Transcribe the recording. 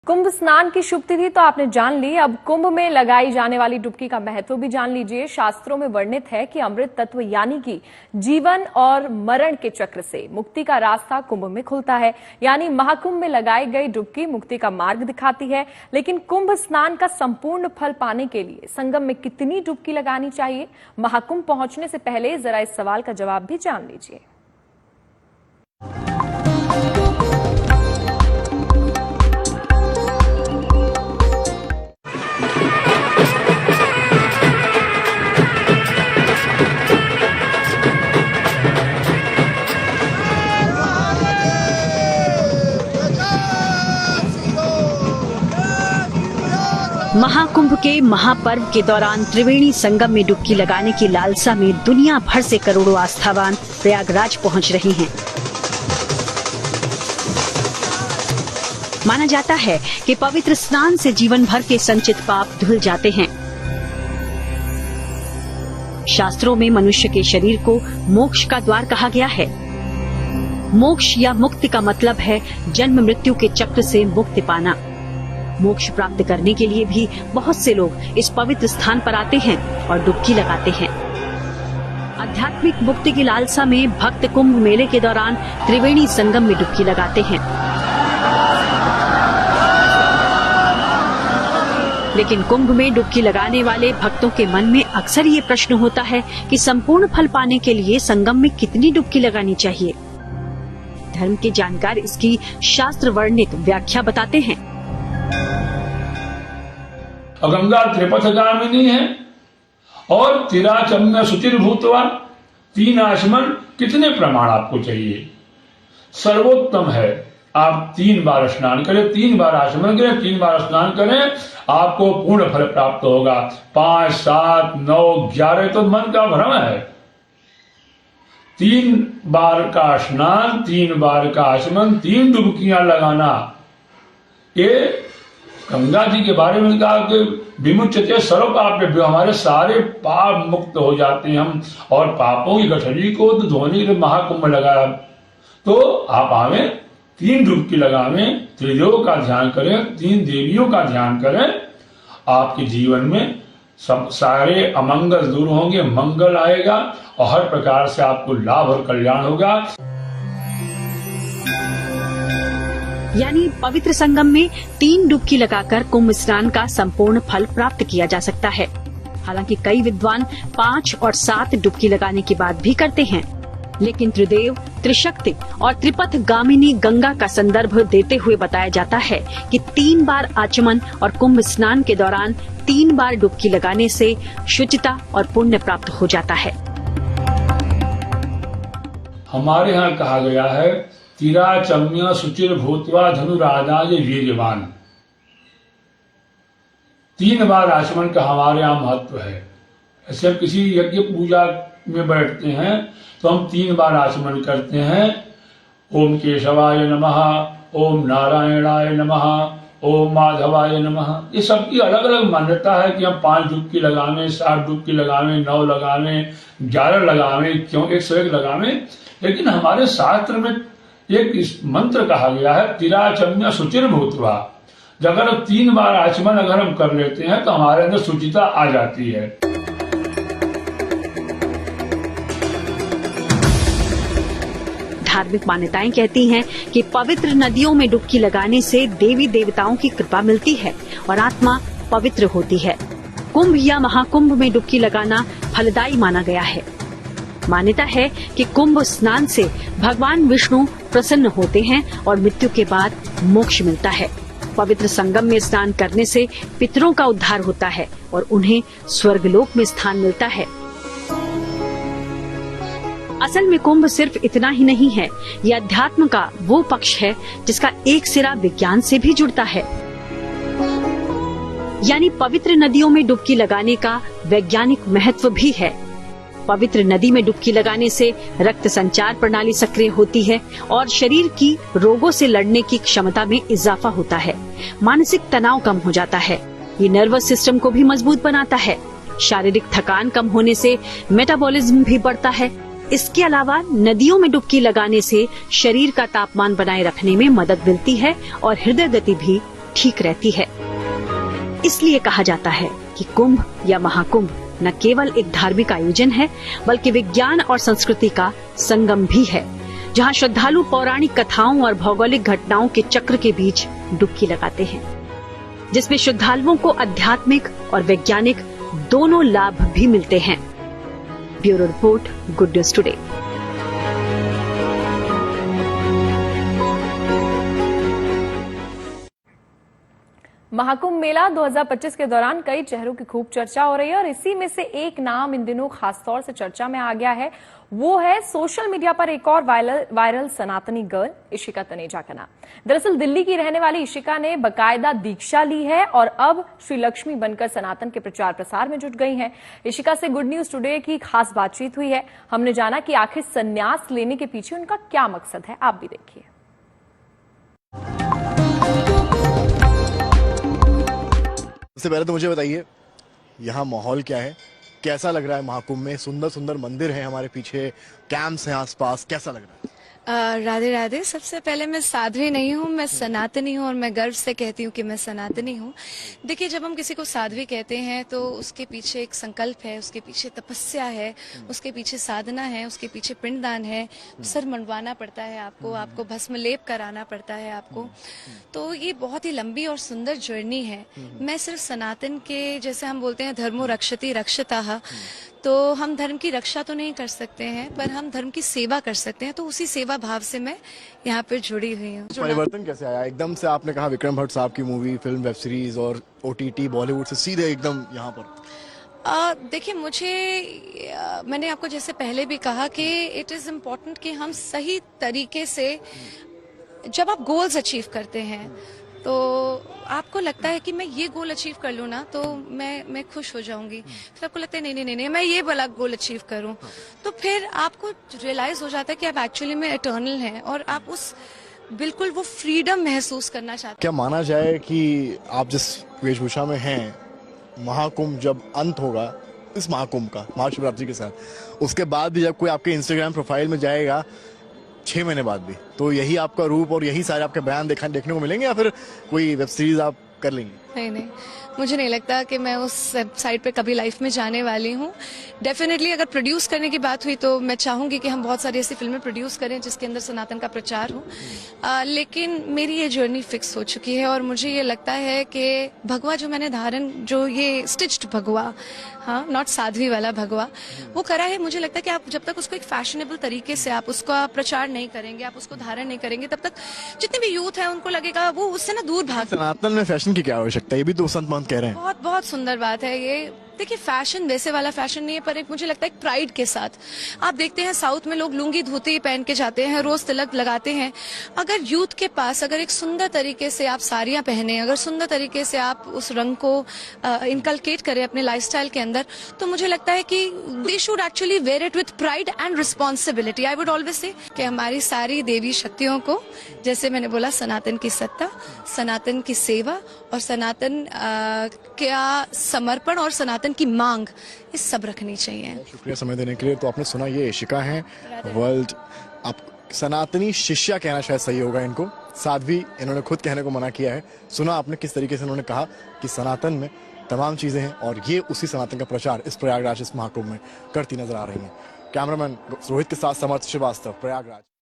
कुंभ स्नान की शुभ तिथि तो आपने जान ली। अब कुंभ में लगाई जाने वाली डुबकी का महत्व भी जान लीजिए। शास्त्रों में वर्णित है कि अमृत तत्व यानी कि जीवन और मरण के चक्र से मुक्ति का रास्ता कुंभ में खुलता है। यानी महाकुंभ में लगाई गई डुबकी मुक्ति का मार्ग दिखाती है। लेकिन कुंभ स्नान का संपूर्ण फल पाने के लिए संगम में कितनी डुबकी लगानी चाहिए, महाकुंभ पहुंचने से पहले जरा इस सवाल का जवाब भी जान लीजिए। महाकुंभ के महापर्व के दौरान त्रिवेणी संगम में डुबकी लगाने की लालसा में दुनिया भर से करोड़ों आस्थावान प्रयागराज पहुंच रहे हैं। माना जाता है कि पवित्र स्नान से जीवन भर के संचित पाप धुल जाते हैं। शास्त्रों में मनुष्य के शरीर को मोक्ष का द्वार कहा गया है। मोक्ष या मुक्ति का मतलब है जन्म मृत्यु के चक्र से मुक्ति पाना। मोक्ष प्राप्त करने के लिए भी बहुत से लोग इस पवित्र स्थान पर आते हैं और डुबकी लगाते हैं। आध्यात्मिक मुक्ति की लालसा में भक्त कुंभ मेले के दौरान त्रिवेणी संगम में डुबकी लगाते हैं। लेकिन कुंभ में डुबकी लगाने वाले भक्तों के मन में अक्सर ये प्रश्न होता है कि संपूर्ण फल पाने के लिए संगम में कितनी डुबकी लगानी चाहिए। धर्म के जानकार इसकी शास्त्र वर्णित व्याख्या बताते हैं। गंगा त्रिपथगामिनी है और तिराचम्य शुचिर भूतवा, 3 आचमन कितने प्रमाण आपको चाहिए? सर्वोत्तम है आप 3 बार स्नान करें, 3 बार आचमन करें, 3 बार स्नान करें, आपको पूर्ण फल प्राप्त होगा। 5, 7, 9, 11 तो मन का भ्रम है। 3 बार का स्नान, 3 बार का आचमन, 3 डुबकियां लगाना। ये गंगा जी के बारे में कहा कि विमुच्यते सर्व पापेभ्यो, हमारे सारे पाप मुक्त हो जाते हैं हम, और पापों की गठरी को धोने के लिए महाकुंभ लगाया। तो आप आवे, 3 डुबकी लगावें, त्रिदेव का ध्यान करें, 3 देवियों का ध्यान करें, आपके जीवन में सब सारे अमंगल दूर होंगे, मंगल आएगा और हर प्रकार से आपको लाभ और कल्याण होगा। यानी पवित्र संगम में 3 डुबकी लगाकर कुंभ स्नान का संपूर्ण फल प्राप्त किया जा सकता है। हालांकि कई विद्वान 5 और 7 डुबकी लगाने की बात भी करते हैं। लेकिन त्रिदेव, त्रिशक्ति और त्रिपथ गामिनी गंगा का संदर्भ देते हुए बताया जाता है कि 3 बार आचमन और कुंभ स्नान के दौरान 3 बार डुबकी लगाने से शुचिता और पुण्य प्राप्त हो जाता है। हमारे यहाँ कहा गया है तिराचम्य शुचिर भूतवा धनुराजाय वीर्यवान। 3 बार आचमन का हमारे यहाँ महत्व है। ऐसे हम किसी यज्ञ पूजा में बैठते हैं तो हम 3 बार आचमन करते हैं। ओम केशवाय नमः, ओम नारायणाय नमः, ओम माधवाय नमः। ये सबकी अलग अलग मान्यता है कि हम 5 डुबकी लगावें, 7 डुबकी लगावें, 9 लगावें, 11 लगावें, क्यों 101 लगावें। लेकिन हमारे शास्त्र में एक इस मंत्र कहा गया है तिराचम्य शुचिर भूतवा। अगर 3 बार आचमन अगर हम कर लेते हैं तो हमारे अंदर शुचिता आ जाती है। धार्मिक मान्यताएं कहती हैं कि पवित्र नदियों में डुबकी लगाने से देवी देवताओं की कृपा मिलती है और आत्मा पवित्र होती है। कुंभ या महाकुंभ में डुबकी लगाना फलदायी माना गया है। मान्यता है कि कुंभ स्नान से भगवान विष्णु प्रसन्न होते हैं और मृत्यु के बाद मोक्ष मिलता है। पवित्र संगम में स्नान करने से पितरों का उद्धार होता है और उन्हें स्वर्गलोक में स्थान मिलता है। असल में कुंभ सिर्फ इतना ही नहीं है, यह अध्यात्म का वो पक्ष है जिसका एक सिरा विज्ञान से भी जुड़ता है। यानी पवित्र नदियों में डुबकी लगाने का वैज्ञानिक महत्व भी है। पवित्र नदी में डुबकी लगाने से रक्त संचार प्रणाली सक्रिय होती है और शरीर की रोगों से लड़ने की क्षमता में इजाफा होता है। मानसिक तनाव कम हो जाता है। ये नर्वस सिस्टम को भी मजबूत बनाता है। शारीरिक थकान कम होने से मेटाबॉलिज्म भी बढ़ता है। इसके अलावा नदियों में डुबकी लगाने से शरीर का तापमान बनाए रखने में मदद मिलती है और हृदय गति भी ठीक रहती है। इसलिए कहा जाता है कि कुंभ या महाकुंभ न केवल एक धार्मिक आयोजन है, बल्कि विज्ञान और संस्कृति का संगम भी है, जहां श्रद्धालु पौराणिक कथाओं और भौगोलिक घटनाओं के चक्र के बीच डुबकी लगाते हैं, जिसमें श्रद्धालुओं को आध्यात्मिक और वैज्ञानिक दोनों लाभ भी मिलते हैं। Bureau report, good news today. Mahakumbh Mela 2025 के दौरान कई चेहरों की खूब चर्चा हो रही है और इसी में से एक नाम इन दिनों खासतौर से चर्चा में आ गया है। वो है सोशल मीडिया पर एक और वायरल सनातनी गर्ल इशिका तनेजा का नाम। दरअसल दिल्ली की रहने वाली इशिका ने बकायदा दीक्षा ली है और अब श्री लक्ष्मी बनकर सनातन के प्रचार प्रसार में जुट गई हैं। इशिका से गुड न्यूज टुडे की खास बातचीत हुई है। हमने जाना कि आखिर संन्यास लेने के पीछे उनका क्या मकसद है, आप भी देखिए। सबसे पहले तो मुझे बताइए यहाँ माहौल क्या है, कैसा लग रहा है महाकुंभ में? सुंदर सुंदर मंदिर हैं हमारे पीछे, कैंप्स हैं आसपास, कैसा लग रहा है? राधे राधे। सबसे पहले मैं साध्वी नहीं हूँ, मैं सनातनी हूँ और मैं गर्व से कहती हूँ कि मैं सनातनी हूँ। देखिए, जब हम किसी को साध्वी कहते हैं तो उसके पीछे एक संकल्प है, उसके पीछे तपस्या है, उसके पीछे साधना है, उसके पीछे पिंडदान है, सर मंडवाना पड़ता है आपको भस्म लेप कराना पड़ता है आपको। तो ये बहुत ही लंबी और सुंदर जर्नी है। मैं सिर्फ सनातन के, जैसे हम बोलते हैं धर्मो रक्षति रक्षताः, तो हम धर्म की रक्षा तो नहीं कर सकते हैं, पर हम धर्म की सेवा कर सकते हैं। तो उसी सेवा भाव से मैं यहाँ पे जुड़ी हुई हूँ। परिवर्तन कैसे आया? एकदम से आपने कहा विक्रम भट्ट साहब की मूवी, फिल्म, वेब सीरीज और OTT बॉलीवुड से सीधे एकदम यहाँ पर। देखिए, मैंने आपको जैसे पहले भी कहा कि इट इज इम्पोर्टेंट कि हम सही तरीके से, जब आप गोल्स अचीव करते हैं तो आपको लगता है कि मैं ये गोल अचीव कर लूँ ना तो मैं खुश हो जाऊंगी। फिर आपको लगता है नहीं मैं ये वाला गोल अचीव करूँ, तो फिर आपको रियलाइज हो जाता है कि आप एक्चुअली में इटर्नल हैं और आप उस बिल्कुल वो फ्रीडम महसूस करना चाहते हैं। क्या माना जाए कि आप जिस वेशभूषा में हैं, महाकुंभ जब अंत होगा इस महाकुंभ का, महाशिवरात्रि के साथ, उसके बाद भी जब कोई आपके इंस्टाग्राम प्रोफाइल में जाएगा 6 महीने बाद भी, तो यही आपका रूप और यही सारे आपके बयान देखने को मिलेंगे, या फिर कोई वेब सीरीज आप कर लेंगे? नहीं, मुझे नहीं लगता कि मैं उस साइड पे कभी लाइफ में जाने वाली हूँ। डेफिनेटली अगर प्रोड्यूस करने की बात हुई तो मैं चाहूंगी कि हम बहुत सारी ऐसी फिल्में प्रोड्यूस करें जिसके अंदर सनातन का प्रचार हो। लेकिन मेरी ये जर्नी फिक्स हो चुकी है और मुझे ये लगता है कि भगवा जो मैंने धारण, जो ये स्टिच्ड भगवा, हाँ, नॉट साध्वी वाला भगवा, वो करा है। मुझे लगता है कि आप जब तक उसको एक फैशनेबल तरीके से आप उसका प्रचार नहीं करेंगे, आप उसको धारण नहीं करेंगे, तब तक जितने भी यूथ है उनको लगेगा वो उससे ना दूर भाग। सनातन में फैशन की क्या आवश्यकता है? ये भी तो संत महंत कह रहे हैं। बहुत बहुत सुंदर बात है ये। देखिए, फैशन वैसे वाला फैशन नहीं है, पर एक मुझे लगता है एक प्राइड के साथ आप देखते हैं साउथ में लोग लुंगी धोती पहन के जाते हैं, रोज तिलक लगाते हैं। अगर यूथ के पास अगर एक सुंदर तरीके से आप साड़ियां पहने, अगर सुंदर तरीके से आप उस रंग को इनकलकेट करें अपने लाइफस्टाइल के अंदर, तो मुझे लगता है कि they should actually wear it with pride and responsibility. I would always say कि हमारी सारी देवी शक्तियों को, जैसे मैंने बोला, सनातन की सत्ता, सनातन की सेवा और सनातन का समर्पण और सनातन की मांग, ये सब रखनी चाहिए। शुक्रिया समय देने के लिए। तो आपने सुना, ये इशिका हैं, वर्ल्ड आप सनातनी शिष्या कहना शायद सही होगा इनको, साध्वी इन्होंने खुद कहने को मना किया है। सुना आपने किस तरीके से इन्होंने कहा कि सनातन में तमाम चीजें हैं और ये उसी सनातन का प्रचार इस प्रयागराज, इस महाकुंभ में करती नजर आ रही हैं। कैमरामैन रोहित के साथ समर्थ श्रीवास्तव, प्रयागराज।